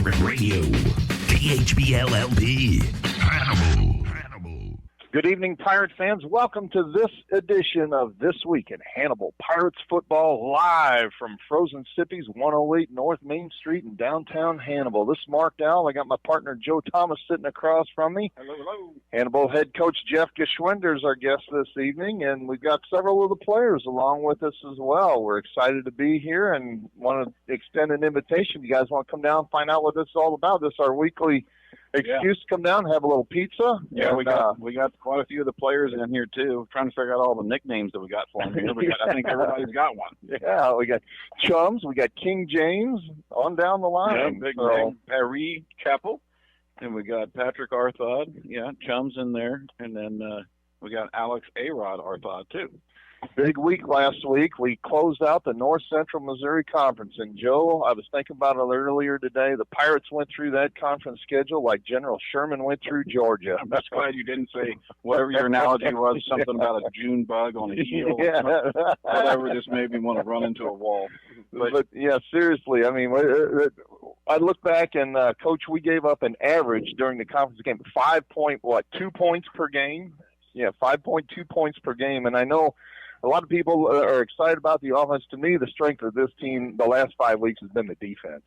Pirate Radio. THBLLP. Hannibal. Good evening, Pirate fans. Welcome to this edition of This Week in Hannibal Pirates Football, live from Frozen Sippy's 108 North Main Street in downtown Hannibal. This is Mark Dowell. I got my partner Joe Thomas sitting across from me. Hello. Hannibal head coach Jeff Geschwinder is our guest this evening, and we've got several of the players along with us as well. We're excited to be here and want to extend an invitation. You guys want to come down and find out what this is all about? This is our weekly excuse to come down and have a little pizza. Yeah, and, we got quite a few of the players in here too. Trying to figure out all the nicknames that we got for them here. I think everybody's got one. Yeah, we got Chums, we got King James on down the line. Yeah, Big Paris Chapel, and we got Patrick Arthod. Yeah, Chums in there, and then we got Alex A-Rod Arthod too. Big week last week. We closed out the North Central Missouri Conference. And, Joe, I was thinking about it earlier today. The Pirates went through that conference schedule like General Sherman went through Georgia. I'm just glad you didn't say whatever your analogy was, something about a June bug on a heel. Yeah. Whatever just made me want to run into a wall. But yeah, seriously, I mean, I look back and, Coach, we gave up an average during the conference game, 2 points per game? Yeah, 5.2 points per game. And I know a lot of people are excited about the offense. To me, the strength of this team the last 5 weeks has been the defense.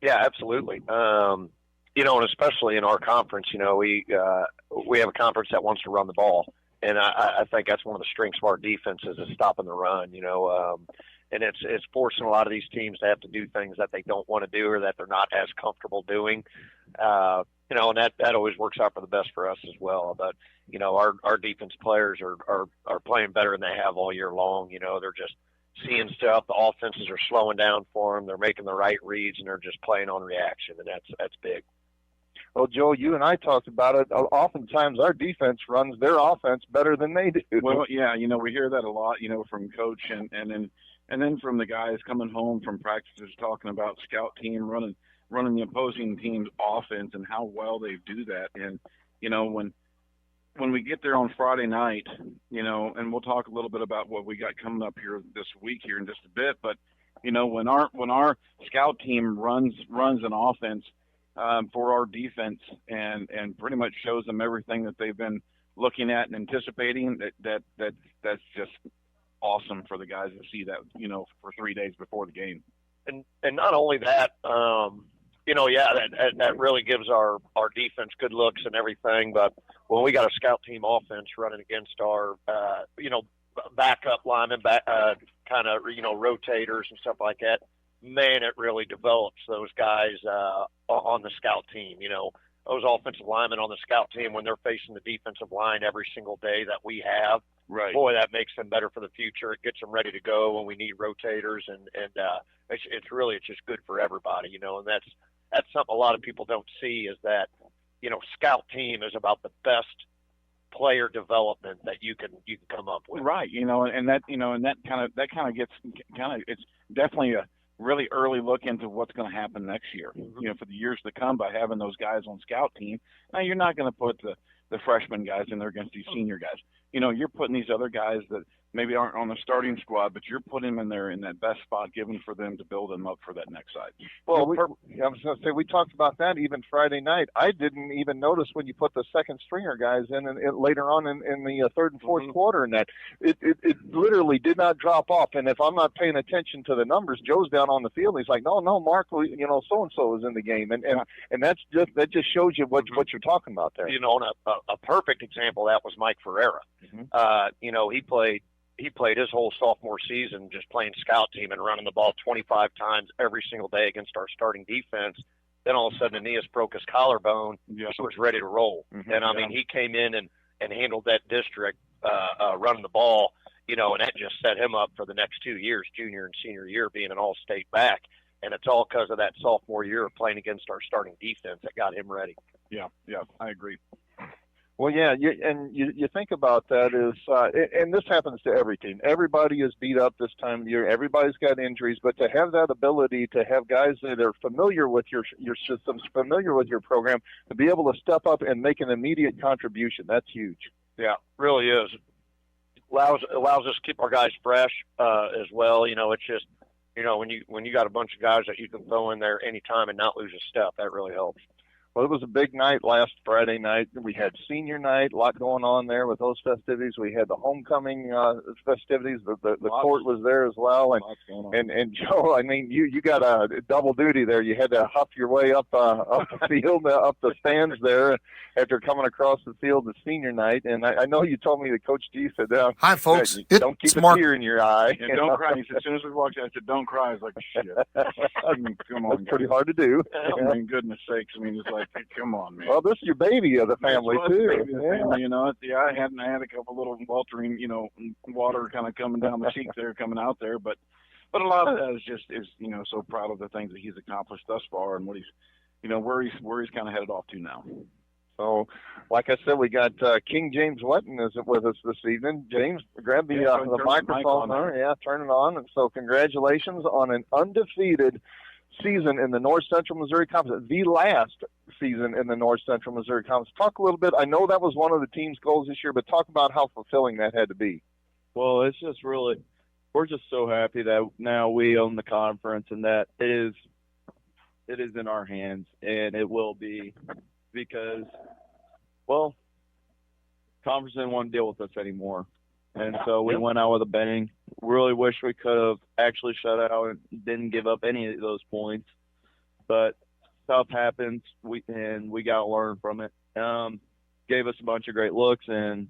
Yeah, absolutely. And especially in our conference, we have a conference that wants to run the ball. And I think that's one of the strengths of our defense is stopping the run, and it's forcing a lot of these teams to have to do things that they don't want to do or that they're not as comfortable doing. And that always works out for the best for us as well. But, our defense players are playing better than they have all year long. They're just seeing stuff. The offenses are slowing down for them. They're making the right reads, and they're just playing on reaction, and that's big. Well, Joe, you and I talked about it. Oftentimes our defense runs their offense better than they do. Well, yeah, we hear that a lot, from Coach and then from the guys coming home from practices talking about scout team running the opposing team's offense and how well they do that. And, when we get there on Friday night, and we'll talk a little bit about what we got coming up here this week here in just a bit, but, when our scout team runs an offense for our defense and pretty much shows them everything that they've been looking at and anticipating, that's just awesome for the guys to see that, for 3 days before the game. And not only that, that really gives our defense good looks and everything. But when we got a scout team offense running against our, backup linemen, kind of, rotators and stuff like that, man, it really develops those guys on the scout team. Those offensive linemen on the scout team, when they're facing the defensive line every single day that we have, right, boy, that makes them better for the future. It gets them ready to go when we need rotators, and it's just good for everybody, and that's something a lot of people don't see is that, scout team is about the best player development that you can come up with. Right. And that kind of gets it's definitely a really early look into what's going to happen next year, for the years to come by having those guys on scout team. Now, you're not going to put the freshman guys in there against these senior guys. You're putting these other guys that maybe aren't on the starting squad, but you're putting them in there in that best spot given for them to build them up for that next side. Well, I was going to say, we talked about that even Friday night. I didn't even notice when you put the second stringer guys in and later on in the third and fourth quarter, and that it literally did not drop off. And if I'm not paying attention to the numbers, Joe's down on the field. And he's like, no, Mark, so-and-so is in the game. And that just shows you what you're talking about there. A perfect example of that was Mike Ferreira. He played his whole sophomore season just playing scout team and running the ball 25 times every single day against our starting defense. Then all of a sudden Aeneas broke his collarbone. He was ready to roll. And he came in and handled that district running the ball, and that just set him up for the next 2 years, junior and senior year, being an all-state back. And it's all because of that sophomore year of playing against our starting defense that got him ready. Yeah, I agree. Well, yeah, you think about that and this happens to every team. Everybody is beat up this time of year. Everybody's got injuries, but to have that ability to have guys that are familiar with your systems, familiar with your program, to be able to step up and make an immediate contribution, that's huge. Yeah, really is. Allows us to keep our guys fresh as well. It's just when you got a bunch of guys that you can throw in there anytime and not lose a step, that really helps. Well, it was a big night last Friday night. We had senior night, a lot going on there with those festivities. We had the homecoming festivities. The court was there as well, and Joe, I mean, you got a double duty there. You had to huff your way up the field, up the stands there after coming across the field to senior night. And I know you told me that Coach G said, "Hi, folks. Don't keep a tear in your eye. And don't cry." He said, as soon as we walked in, I said, "Don't cry." I was like, "Shit." I mean, come on, that's pretty hard to do. I mean, goodness sakes. I mean, it's like, hey, come on, man. Well, this is your baby of the family too. Baby of the family, you know. I had a couple little weltering, water kind of coming down the cheek there, coming out there, but a lot of that is so proud of the things that he's accomplished thus far and what he's, where he's kind of headed off to now. So, like I said, we got King James Wetton is with us this evening. James, grab the microphone. Turn it on. And so, congratulations on an undefeated season in the North Central Missouri Conference, the last season in the North Central Missouri Conference. Talk a little bit. I know that was one of the team's goals this year, but talk about how fulfilling that had to be. Well, it's just really, we're just so happy that now we own the conference and that it is in our hands, and it will be, because, well, conference didn't want to deal with us anymore. And so we went out with a bang. Really wish we could have actually shut out and didn't give up any of those points. But stuff happens, we got to learn from it. Gave us a bunch of great looks, and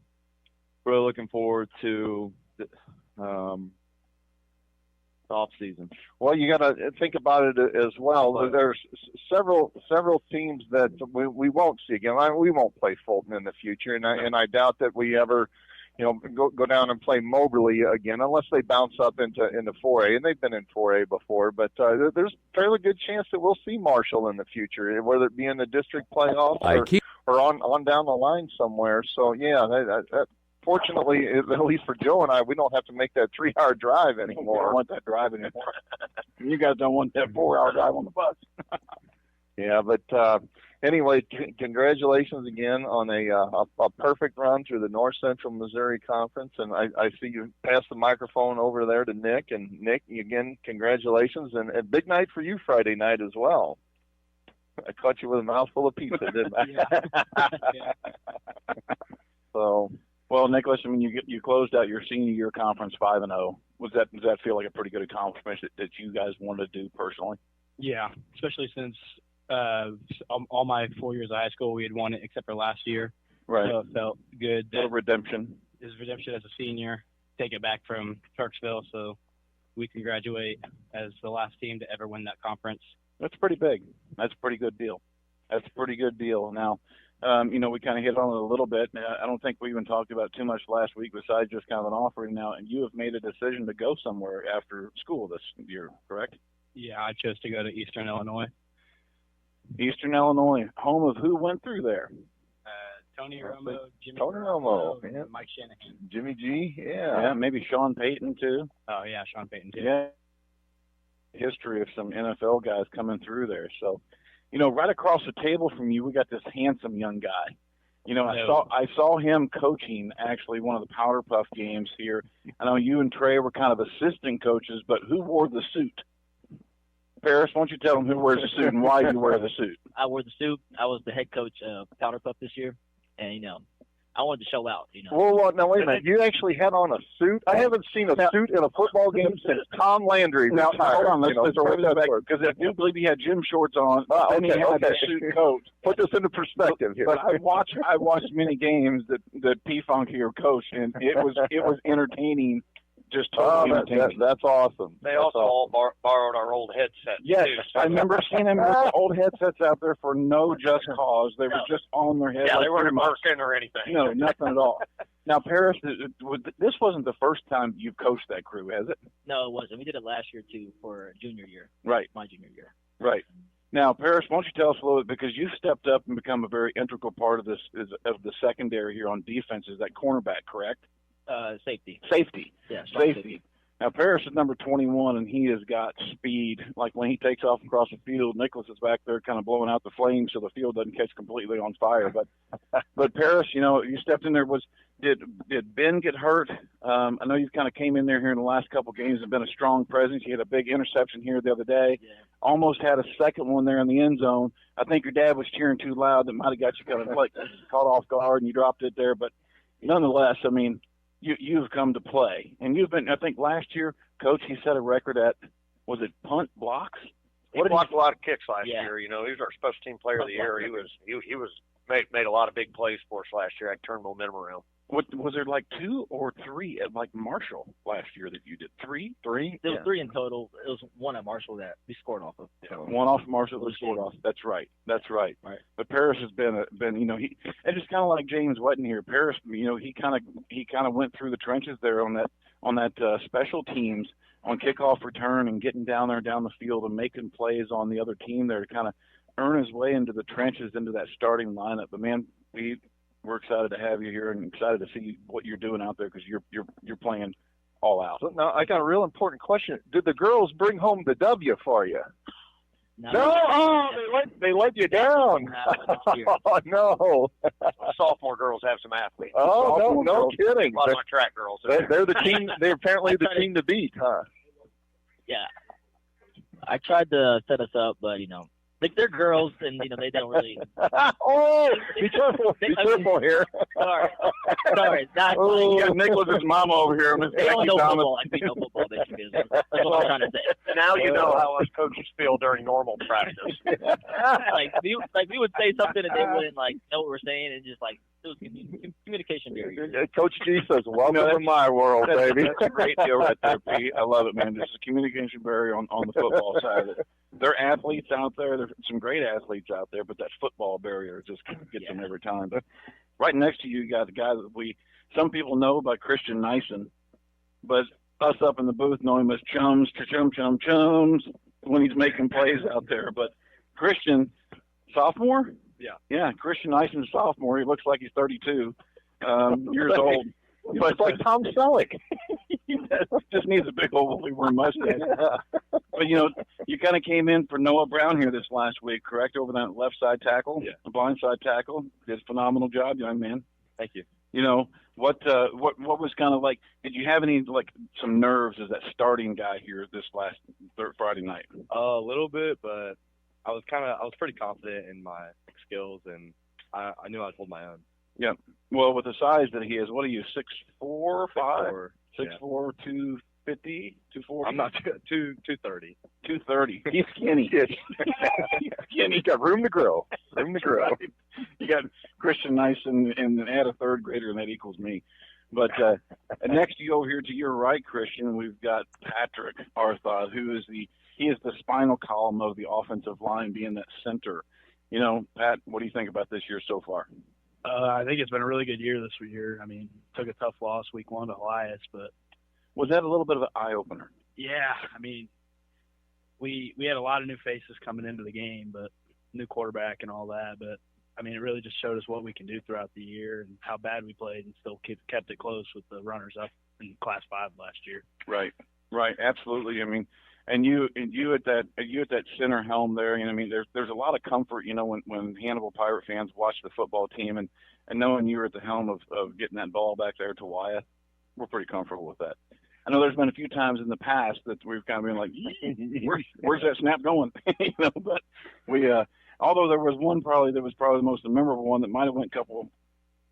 really looking forward to the off season. Well, you got to think about it as well. There's several teams that we won't see again. We won't play Fulton in the future, and I doubt that we ever go down and play Moberly again, unless they bounce up into 4A, and they've been in 4A before. But there's a fairly good chance that we'll see Marshall in the future, whether it be in the district playoffs or on down the line somewhere. So yeah, that fortunately, at least for Joe and I, we don't have to make that 3-hour drive anymore. We don't want that drive anymore. You guys don't want that 4-hour drive on the bus. Yeah, but anyway, congratulations again on a perfect run through the North Central Missouri Conference. And I see you pass the microphone over there to Nick. And Nick, again, congratulations. And a big night for you Friday night as well. I caught you with a mouthful of pizza, didn't I? So, well, Nicholas, I mean, you closed out your senior year conference 5-0. Does that feel like a pretty good accomplishment that you guys wanted to do personally? Yeah, especially since all my 4 years of high school, we had won it except for last year. Right. So it felt good. A little redemption. Is redemption as a senior, take it back from Turksville, so we can graduate as the last team to ever win that conference. That's pretty big. That's a pretty good deal. Now, we kind of hit on it a little bit. I don't think we even talked about too much last week besides just kind of an offering now. And you have made a decision to go somewhere after school this year, correct? Yeah, I chose to go to Eastern Illinois. Eastern Illinois, home of who went through there? Tony Romo, Jimmy Romo, yeah. Mike Shanahan. Jimmy G, yeah, maybe Sean Payton too. Oh yeah, Sean Payton too. Yeah, history of some NFL guys coming through there. So, right across the table from you, we got this handsome young guy. I saw him coaching actually one of the Powder Puff games here. I know you and Trey were kind of assistant coaches, but who wore the suit? Paris, why don't you tell them who wears the suit and why you wear the suit? I wore the suit. I was the head coach of Powder Puff this year, and I wanted to show out. Well, now wait a minute. You actually had on a suit? I haven't seen a suit in a football game since Tom Landry. Now hold on. Let's throw that back because I do believe he had gym shorts on. And he had the suit coat. Put this into perspective here. But I watched many games that P-Funk here coached, and it was entertaining. Just totally entertaining. That's awesome. They also all borrowed our old headsets. Yes, too, I remember seeing them with old headsets out there for no just cause. They were just on their head. Yeah, they weren't working or anything. No, nothing at all. Now, Paris, this wasn't the first time you've coached that crew, has it? No, it wasn't. We did it last year, too, for junior year. Right. My junior year. Right. Now, Paris, why don't you tell us a little bit, because you stepped up and become a very integral part of of the secondary here on defense. Is that cornerback, correct? Safety. Safety. Yeah, safety. Now, Paris is number 21, and he has got speed. Like when he takes off across the field, Nicholas is back there kind of blowing out the flames so the field doesn't catch completely on fire. But Paris, you stepped in there. Did Ben get hurt? I know you kind of came in there here in the last couple of games and been a strong presence. You had a big interception here the other day. Yeah. Almost had a second one there in the end zone. I think your dad was cheering too loud. That might have got you kind of like caught off guard and you dropped it there. But nonetheless, I mean, you've come to play, and you've been. I think last year, Coach, he set a record at, was it punt blocks? He blocked a lot of kicks last Yeah. year. He was our special team player of the year. He was made a lot of big plays for us last year. I turned momentum around. What was there, like 2 or 3 at like Marshall last year that you did? Three? There was 3 in total. It was 1 at Marshall that we scored off of. Yeah, 1 off Marshall that was scored off. That's right. Right. But Paris has been he, and it's kind of like James Wetton here. Paris, he kind of went through the trenches there on that special teams on kickoff return and getting down the field and making plays on the other team there to kind of earn his way into the trenches, into that starting lineup. But man, we're excited to have you here and excited to see what you're doing out there because you're playing all out. So now I got a real important question. Did the girls bring home the W for you? No, they let you down. Oh no! Sophomore girls have some athletes. Oh no kidding! A lot of my track girls. They're the team. They're apparently the team to beat, huh? Yeah. I tried to set us up, but like they're girls, and they don't really. Oh, be careful! Be careful here. Sorry, not. You got Nicholas's mama over here. They don't know football. I know football. Basically, that's what I'm trying to say. Now you know how us coaches feel during normal practice. we would say something and they wouldn't know what we're saying, and just it was communication barrier. Coach G says, "Welcome to my world, baby." That's a great deal right there, Pete. I love it, man. There's a communication barrier on the football side of it. There are athletes out there. There's some great athletes out there, but that football barrier just gets them every time. But right next to you got the guy that some people know by Christian Nyson, but us up in the booth know him as Chums when he's making plays out there. But Christian, sophomore? Yeah, Christian Nyson, sophomore. He looks like he's 32 years old. But it's like Tom Selleck. Just needs a big old woolly worm mustache. But you kind of came in for Noah Brown here this last week, correct? Over that left side tackle, the blind side tackle. Did a phenomenal job, young man. Thank you. What was kind of like? Did you have any some nerves as that starting guy here this last Friday night? A little bit, but I was pretty confident in my skills, and I knew I'd hold my own. Yeah. Well, with the size that he is, what are you, 6'4", 5'? 6'4", 250, 240? I'm not 230. 230. He's skinny. He's skinny. Got room to grow. Right. You got Christian Nyson and add a third grader, and that equals me. But next to you over here to your right, Christian, we've got Patrick Arthod, who is the spinal column of the offensive line, being that center. Pat, what do you think about this year so far? I think it's been a really good year this year. I mean, took a tough loss week 1 to Elias, but was that a little bit of an eye-opener? Yeah, I mean, we had a lot of new faces coming into the game, but new quarterback and all that. But I mean, it really just showed us what we can do throughout the year and how bad we played, and still kept it close with the runners up in Class 5 last year. Right, absolutely. I mean, and you at that center helm there. I mean, there's a lot of comfort, when Hannibal Pirate fans watch the football team and knowing you're at the helm of getting that ball back there to Wyatt, we're pretty comfortable with that. I know there's been a few times in the past that we've kind of been like, where's that snap going? But we, although there was one that was probably the most memorable one that might have went a couple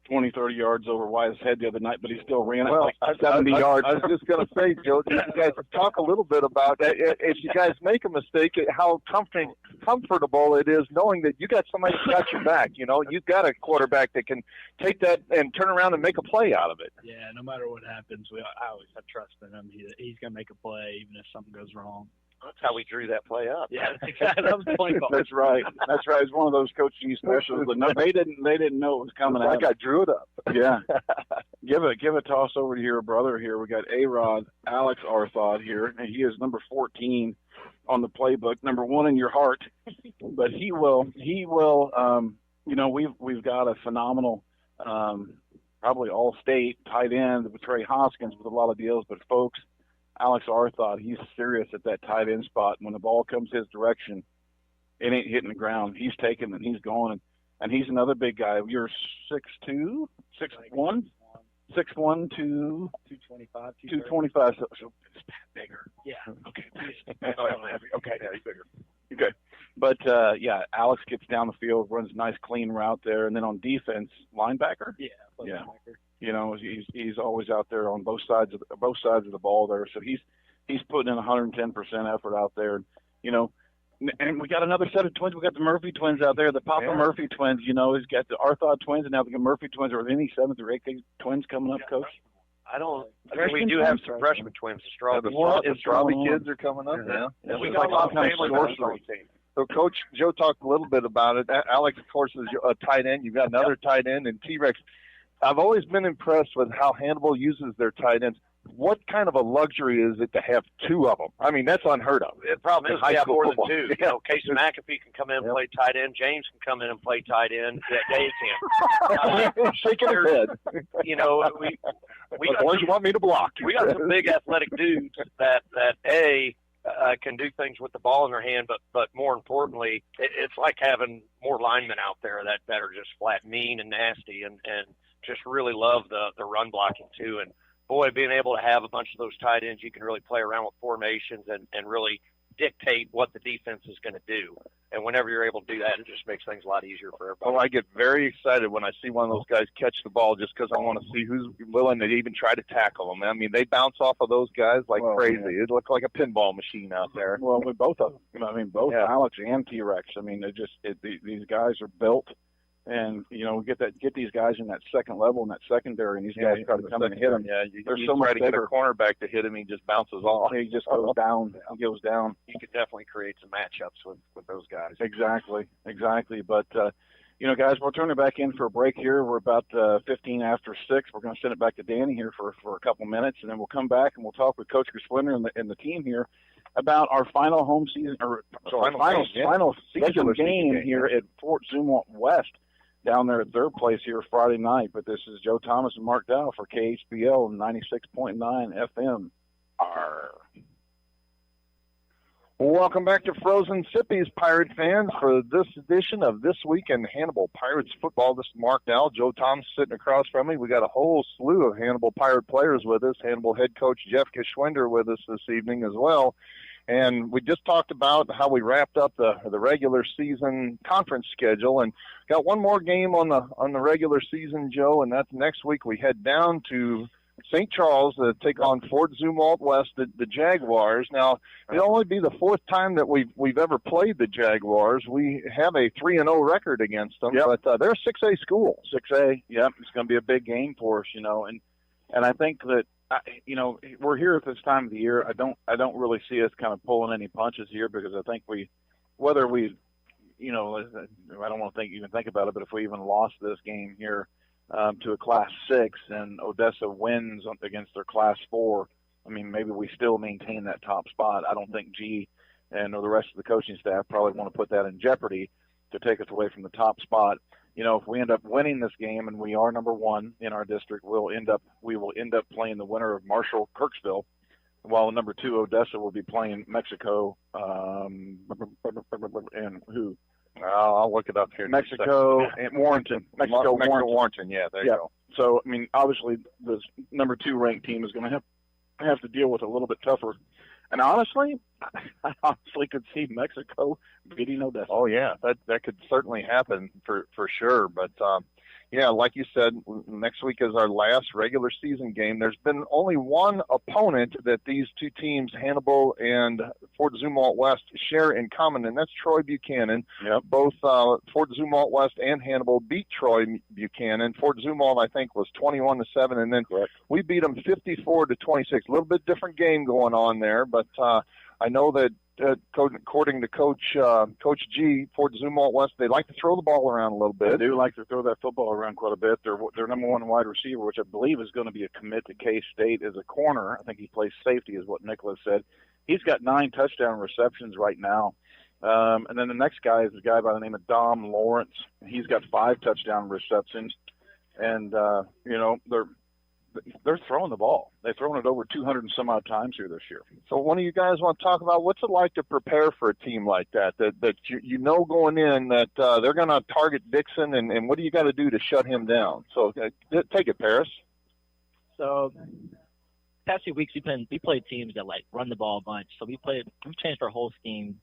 20, 30 yards over Wyatt's head the other night, but he still ran it 70 yards. I was just going to say, Joe, you guys talk a little bit about that. If you guys make a mistake, how comfortable it is knowing that you got somebody who got your back. You've got a quarterback that can take that and turn around and make a play out of it. Yeah, no matter what happens, I always have trust in him. He's going to make a play even if something goes wrong. That's how we drew that play up. Yeah, exactly. That was the point. That's right. It's one of those coaching specials, but no, they didn't know it was coming out. I drew it up. Yeah. Give a toss over to your brother here. We got A-Rod, Alex Arthod here, and he is number 14 on the playbook, number 1 in your heart. But he will. We've got a phenomenal, probably all-state tight end with Trey Hoskins with a lot of deals, but folks. Alex Arthod, he's serious at that tight end spot. When the ball comes his direction, it ain't hitting the ground. He's taking and he's going. And he's another big guy. You're 6'2", 6'1", 6'1", 225. 225. So it's bigger. Yeah. Okay. Okay. Yeah, he's bigger. Okay. But Alex gets down the field, runs a nice clean route there, and then on defense, linebacker. Yeah. Linebacker. You know, he's always out there on both sides of the ball there. So he's putting in 110% effort out there. You know, and we got another set of twins. We got the Murphy twins out there, the Papa Murphy twins. You know, he's got the Arthod twins, and now the Murphy twins. Are there any 7th or 8th twins coming up, Coach? I mean, we do have some freshman twins. The Straubing kids are coming up. Yeah. We got a lot of family sorcery. So, Coach, Joe talked a little bit about it. Alex, of course, is a tight end. You've got another tight end, and T-Rex. I've always been impressed with how Hannibal uses their tight ends. What kind of a luxury is it to have 2 of them? I mean, that's unheard of. The problem is we have more than 2. Yeah. You know, Casey McAfee can come in and play tight end. James can come in and play tight end. Yeah, Dave can. Shaking his head. You know, we as long as you want me to block. We got some big athletic dudes that can do things with the ball in their hand, but more importantly, it's like having more linemen out there that are just flat mean and nasty and just really love the run blocking too. And boy, being able to have a bunch of those tight ends, you can really play around with formations and really dictate what the defense is going to do. And whenever you're able to do that, it just makes things a lot easier for everybody. Well, I get very excited when I see one of those guys catch the ball just because I want to see who's willing to even try to tackle them. I mean, they bounce off of those guys like crazy. Yeah. It looks like a pinball machine out there. Well, with both of them. I mean, both Alex and T-Rex. I mean, these guys are built. And, you know, get these guys in that second level and that secondary, and these guys try to come and hit them. Yeah, you so much to get a cornerback to hit him, he just bounces off. He just goes down. He goes down. You could definitely create some matchups with those guys. Exactly. But, you know, guys, we'll turn it back in for a break here. We're about 15 after 6. We're going to send it back to Danny here for a couple minutes, and then we'll come back and we'll talk with Coach Griswinder and the team here about our final home season, final season game here at Fort Zumwalt West. Down there at 3rd place here Friday night. But this is Joe Thomas and Mark Dow for KHBL 96.9 FM. Welcome back to Frozen Sippies, Pirate fans, for this edition of This Week in Hannibal Pirates Football. This is Mark Dow. Joe Thomas sitting across from me. We got a whole slew of Hannibal Pirate players with us. Hannibal head coach Jeff Geschwinder with us this evening as well. And we just talked about how we wrapped up the regular season conference schedule, and got one more game on the regular season, Joe, and that's next week. We head down to St. Charles to take on Fort Zumwalt West, the Jaguars. Now, it'll only be the 4th time that we've ever played the Jaguars. We have a 3-0 record against them, but they're a 6A school. 6A, it's going to be a big game for us, you know, and I think that. You know, we're here at this time of the year. I don't really see us kind of pulling any punches here, because I think whether we, you know, I don't want to even think about it, but if we even lost this game here to a Class 6 and Odessa wins against their Class 4, I mean, maybe we still maintain that top spot. I don't think G and the rest of the coaching staff probably want to put that in jeopardy to take us away from the top spot. You know, if we end up winning this game and we are number 1 in our district, we will end up playing the winner of Marshall Kirksville, while number 2 Odessa will be playing Mexico. And who? I'll look it up here. Mexico and Warrenton. Mexico Warrenton. Yeah, there you go. So I mean, obviously, the number 2 ranked team is going to have to deal with a little bit tougher. And honestly, I honestly could see Mexico beating Odessa. Oh yeah, that could certainly happen for sure. But yeah, like you said, next week is our last regular season game. There's been only one opponent that these two teams, Hannibal and Fort Zumwalt West, share in common, and that's Troy Buchanan. Yep. Both Fort Zumwalt West and Hannibal beat Troy Buchanan. Fort Zumwalt, I think, was 21-7, and then we beat them 54-26. A little bit different game going on there, but I know that according to Coach G, Fort Zumwalt West, they like to throw the ball around a little bit. They do like to throw that football around quite a bit. Their number 1 wide receiver, which I believe is going to be a commit to K-State, is a corner. I think he plays safety, is what Nicholas said. He's got 9 touchdown receptions right now. And then the next guy is a guy by the name of Dom Lawrence. He's got 5 touchdown receptions. And, you know, they're throwing the ball. They've thrown it over 200 and some odd times here this year. So one of you guys want to talk about what's it like to prepare for a team like that you know going in that they're going to target Dixon, and what do you got to do to shut him down? So take it, Paris. So past few weeks we played teams that like run the ball a bunch. So we've changed our whole scheme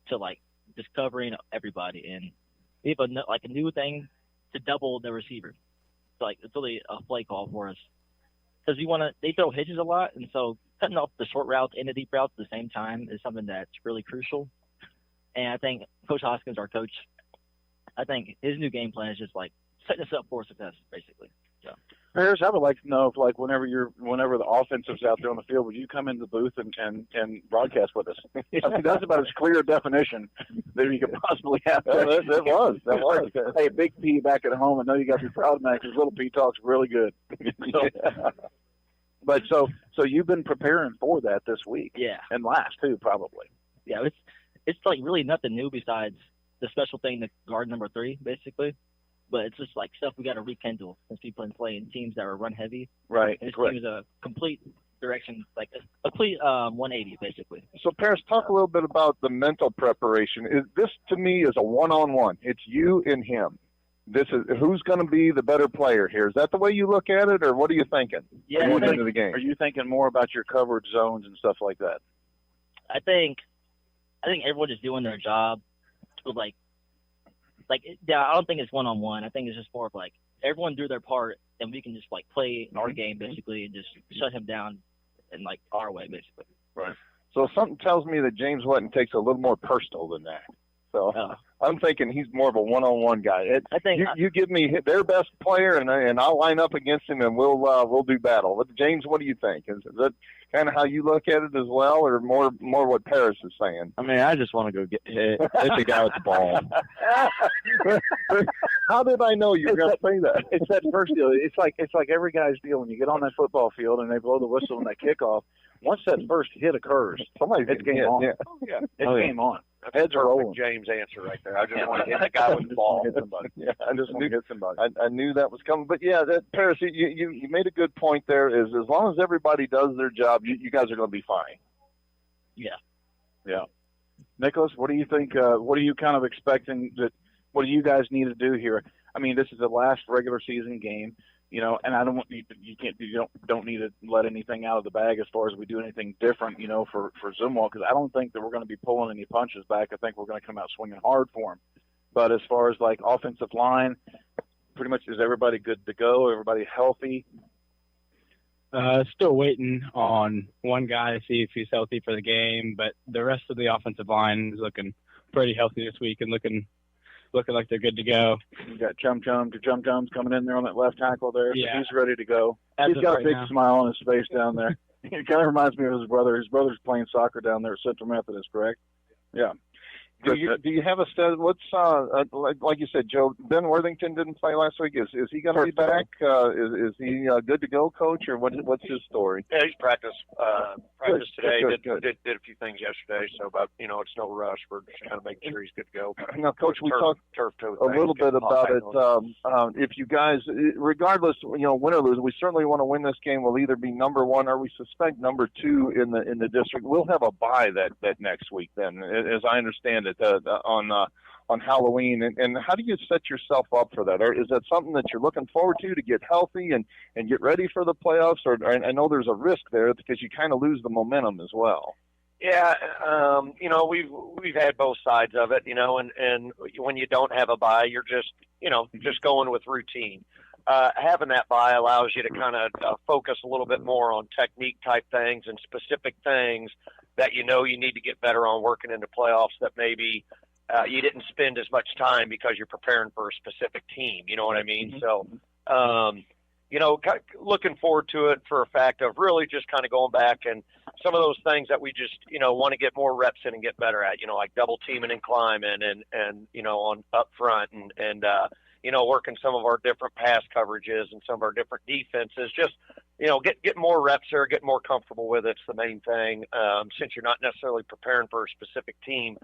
to like just covering everybody, and we have a new thing to double the receiver. So like it's really a play call for us because they throw hitches a lot, and so cutting off the short routes and the deep routes at the same time is something that's really crucial. And I think Coach Hoskins, our coach, I think his new game plan is just like setting us up for success, basically. So. Paris, I would like to know if, like, whenever the offensive's out there on the field, would you come in the booth and broadcast with us? I mean, that's about as clear a definition that you could possibly have. That was. Hey, Big P back at home, I know you got to be proud of that because Little P talks really good. But so you've been preparing for that this week. Yeah. And last, too, probably. Yeah, it's like really nothing new besides the special thing, the guard number 3, basically. But it's just like stuff we got to rekindle since we've been playing teams that are run heavy. Right. And this team is a complete direction, like a complete 180, basically. So, Paris, talk a little bit about the mental preparation. This, to me, is a one-on-one. It's you and him. This is who's going to be the better player here. Is that the way you look at it, or what are you thinking going into the game? Are you thinking more about your coverage zones and stuff like that? I think everyone's just doing their job. I don't think it's one-on-one. I think it's just more of like everyone do their part, and we can just like play our game basically and just shut him down in like our way basically. Right. So something tells me that James Wetton takes a little more personal than that. So I'm thinking he's more of a one-on-one guy. I think you give me their best player, and I'll line up against him, and we'll do battle. But James, what do you think? Is that kind of how you look at it as well, or more what Paris is saying? I mean, I just want to go hit the guy with the ball. How did I know you were going to say that? It's that first deal. It's like every guy's deal when you get on that football field and they blow the whistle on that kickoff. Once that first hit occurs, it's game on. Yeah. It's game on. Heads are rolling. James' answer right there. I just want to hit the guy with the ball. Hit somebody. Yeah, I just want to hit somebody. I knew that was coming. But yeah, Paris, you made a good point there. Is as long as everybody does their job, you guys are going to be fine. Yeah. Nicholas, what do you think? What are you kind of expecting? What do you guys need to do here? I mean, this is the last regular season game. And I don't want you don't need to let anything out of the bag as far as we do anything different, for Zumwalt, because I don't think that we're going to be pulling any punches back. I think we're going to come out swinging hard for them. But as far as like offensive line, pretty much is everybody good to go? Everybody healthy? Still waiting on one guy to see if he's healthy for the game, but the rest of the offensive line is looking pretty healthy this week and looking like they're good to go. You got Chum's coming in there on that left tackle there. Yeah. So he's ready to go. He's got a big smile on his face down there. It kind of reminds me of his brother. His brother's playing soccer down there at Central Methodist, correct? Yeah. Do you have a stat? What's like you said, Joe? Ben Worthington didn't play last week. Is he going to be back? Is he good to go, Coach, or what's his story? Yeah, he's practiced today. Good. Did a few things yesterday, so it's no rush. We're just kind of making sure he's good to go. Now, Coach, we talked a little bit about it. If you guys, regardless, win or lose, we certainly want to win this game. We'll either be number 1 or we suspect number 2 in the district. We'll have a bye that next week. Then, as I understand it. On Halloween, and how do you set yourself up for that? Or is that something that you're looking forward to get healthy and get ready for the playoffs? Or I know there's a risk there because you kind of lose the momentum as well. Yeah, we've had both sides of it, and when you don't have a bye, you're just going with routine. Having that bye allows you to kind of focus a little bit more on technique type things and specific things that you need to get better on working into playoffs that maybe you didn't spend as much time because you're preparing for a specific team. You know what I mean? Mm-hmm. So, looking forward to it for a fact of really just kind of going back and some of those things that we just, want to get more reps in and get better at, like double teaming and climbing and on up front and working some of our different pass coverages and some of our different defenses, just, get more reps there, get more comfortable with it's the main thing. Since you're not necessarily preparing for a specific team.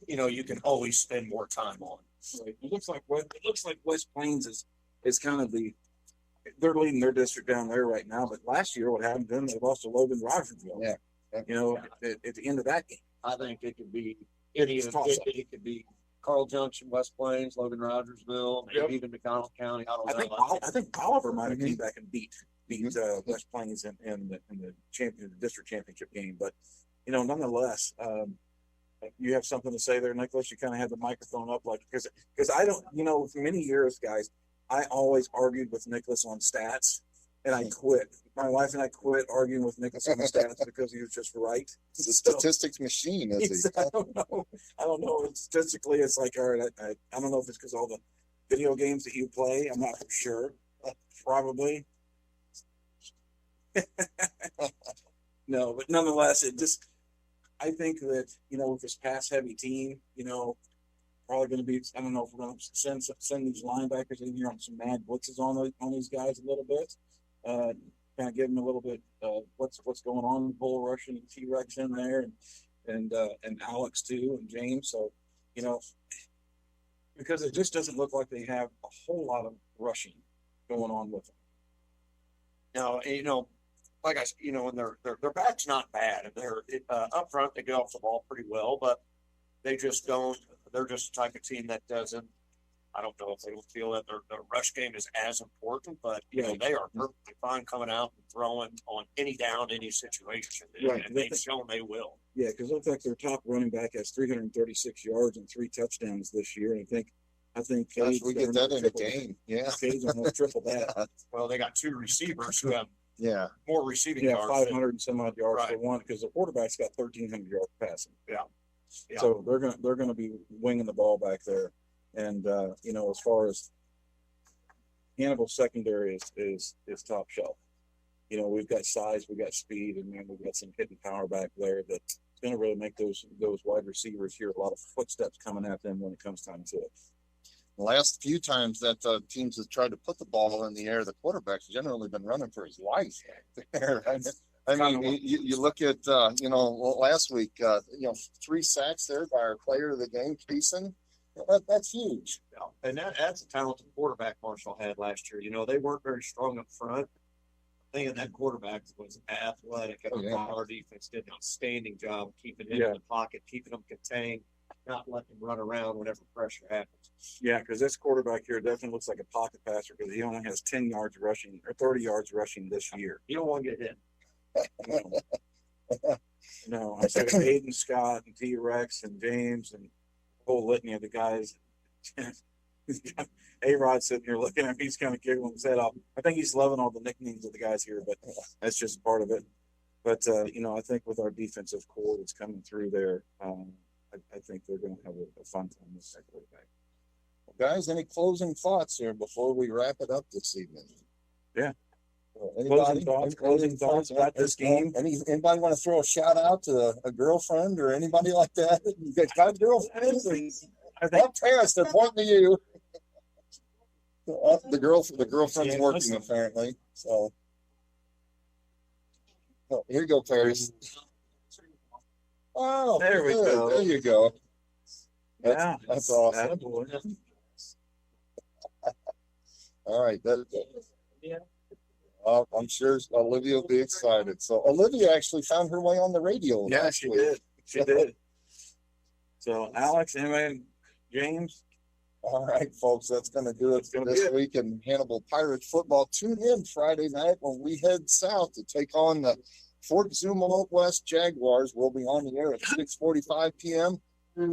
You can always spend more time on. Right. It looks like West Plains is kind of they're leading their district down there right now. But last year, what happened to them? They lost to Logan Rogersville. Yeah. You know, at the end of that game. I think it could be any of it could be Carl Junction, West Plains, Logan Rogersville, maybe even McDonald County. I don't know. I think Oliver might have came back and beat West Plains in the district championship game. But you know, nonetheless, you have something to say there, Nicholas. You kind of had the microphone up, like because I don't, you know, for many years, guys, I always argued with Nicholas on stats, and I quit. My wife and I quit arguing with Nicholas on stats because he was just right. It's a statistics machine, is he? I don't know. Statistically, it's like, all right, I don't know if it's because all the video games that you play. I'm not for sure. Probably. No, but nonetheless, I think that, you know, with this pass heavy team, you know, probably going to be, I don't know if we're going to send these linebackers in here on some mad blitzes on these guys a little bit. Kind of give them a little bit what's going on, bull rushing and T-Rex in there, and Alex too, and James. So, you know, because it just doesn't look like they have a whole lot of rushing going on with them. No, you know, like you know, and their back's not bad, and they're up front. They get off the ball pretty well, but they just don't. They're just the type of team that doesn't. I don't know if they feel that their rush game is as important, but you know, they are perfectly fine coming out and throwing on any down, any situation, and they've shown they will. Yeah, because it looks like their top running back has 336 yards and 3 touchdowns this year, and I think Gosh, we get that in a game. Yeah, Cade's almost triple that. Well, they got 2 receivers who have more receiving yards. 500 and some odd yards for one, because the quarterback's got 1,300 yards passing. Yeah. So they're gonna be winging the ball back there, and you know, as far as Hannibal's secondary is top shelf. You know, we've got size, we've got speed, and then we've got some hidden power back there that's going to really make those wide receivers hear a lot of footsteps coming at them when it comes time to it. The last few times that teams have tried to put the ball in the air, the quarterback's generally been running for his life there. I mean, you look at, you know, last week, you know, 3 sacks there by our player of the game, Peason. That's huge. Yeah. And that's a talented quarterback Marshall had last year. You know, they weren't very strong up front. I think that quarterback was athletic. Our defense did an outstanding job keeping him in the pocket, keeping him contained, not letting him run around whenever pressure happens. Yeah, because this quarterback here definitely looks like a pocket passer because he only has 10 yards rushing or 30 yards rushing this year. You don't want to get hit. No, I said Aiden Scott and T-Rex and James and the whole litany of the guys. A-Rod sitting here looking at me, he's kind of giggling his head off. I think he's loving all the nicknames of the guys here, but that's just part of it. But, you know, I think with our defensive core that's coming through there, I think they're going to have a fun time this second back. Well, guys, any closing thoughts here before we wrap it up this evening? Yeah. Closing thoughts about this game? Anybody want to throw a shout out to a girlfriend or anybody like that? You got a girlfriend? Paris, they're pointing to you. The girlfriend's working apparently. So, here you go, Paris. Oh, there we go. There you go. That's awesome. All right. I'm sure Olivia will be excited. So Olivia actually found her way on the radio. Yeah, she did. She did. So Alex, anyway, James. All right, folks, that's going to do it for this week in Hannibal Pirates football. Tune in Friday night when we head south to take on the Fort Zumwalt West Jaguars. We'll be on the air at 6:45 p.m.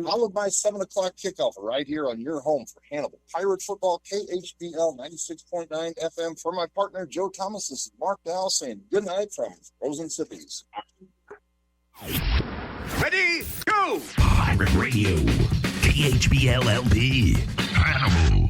followed by 7 o'clock kickoff right here on your home for Hannibal Pirates football, KHBL 96.9 FM. For my partner, Joe Thomas, this is Mark Dow saying good night from Frozen Sippies. Ready, go! Pirate Radio, KHBL LP, Hannibal.